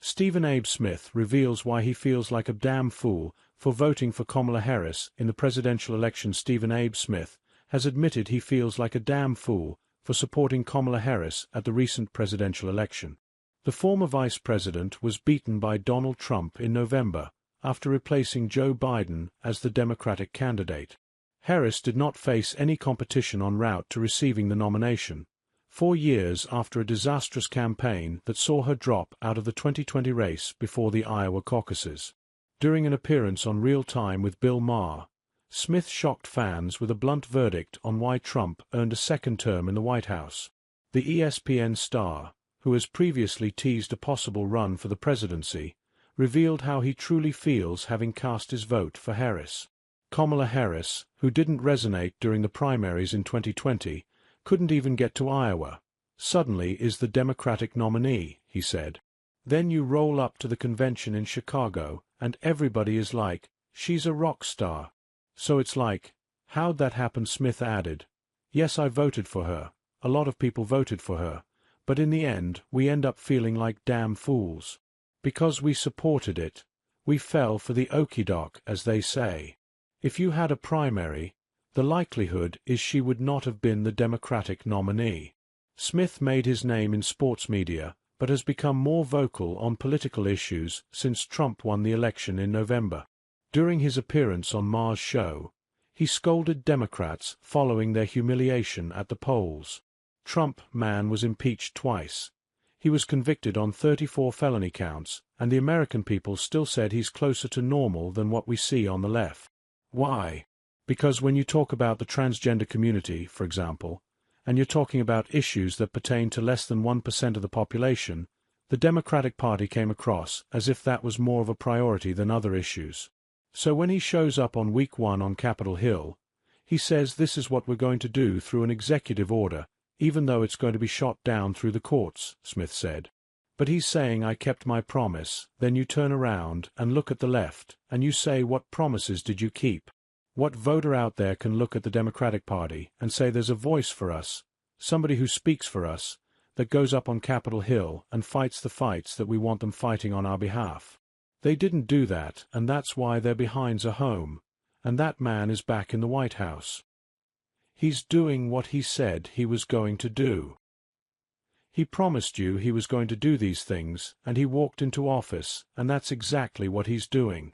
Stephen Abe Smith reveals why he feels like a damn fool for voting for Kamala Harris in the presidential election. Stephen Abe Smith has admitted he feels like a damn fool for supporting Kamala Harris at the recent presidential election. The former vice president was beaten by Donald Trump in November after replacing Joe Biden as the Democratic candidate. Harris did not face any competition en route to receiving the nomination, 4 years after a disastrous campaign that saw her drop out of the 2020 race before the Iowa caucuses. During an appearance on Real Time with Bill Maher, Smith shocked fans with a blunt verdict on why Trump earned a second term in the White House. The ESPN star, who has previously teased a possible run for the presidency, revealed how he truly feels having cast his vote for Harris. Kamala Harris, who didn't resonate during the primaries in 2020, couldn't even get to Iowa, suddenly is the Democratic nominee, he said. Then you roll up to the convention in Chicago, and everybody is like, she's a rock star. So it's like, how'd that happen? Smith added. Yes, I voted for her, a lot of people voted for her, but in the end we end up feeling like damn fools. Because we supported it, we fell for the okey-doke, as they say. If you had a primary, the likelihood is she would not have been the Democratic nominee. Smith made his name in sports media, but has become more vocal on political issues since Trump won the election in November. During his appearance on Maher's show, he scolded Democrats following their humiliation at the polls. Trump man was impeached twice. He was convicted on 34 felony counts, and the American people still said he's closer to normal than what we see on the left. Why? Because when you talk about the transgender community, for example, and you're talking about issues that pertain to less than 1% of the population, the Democratic Party came across as if that was more of a priority than other issues. So when he shows up on week 1 on Capitol Hill, he says this is what we're going to do through an executive order, even though it's going to be shot down through the courts, Smith said. But he's saying I kept my promise. Then you turn around and look at the left, and you say what promises did you keep? What voter out there can look at the Democratic Party and say there's a voice for us, somebody who speaks for us, that goes up on Capitol Hill and fights the fights that we want them fighting on our behalf? They didn't do that, and that's why their behinds are home, and that man is back in the White House. He's doing what he said he was going to do. He promised you he was going to do these things, and he walked into office, and that's exactly what he's doing.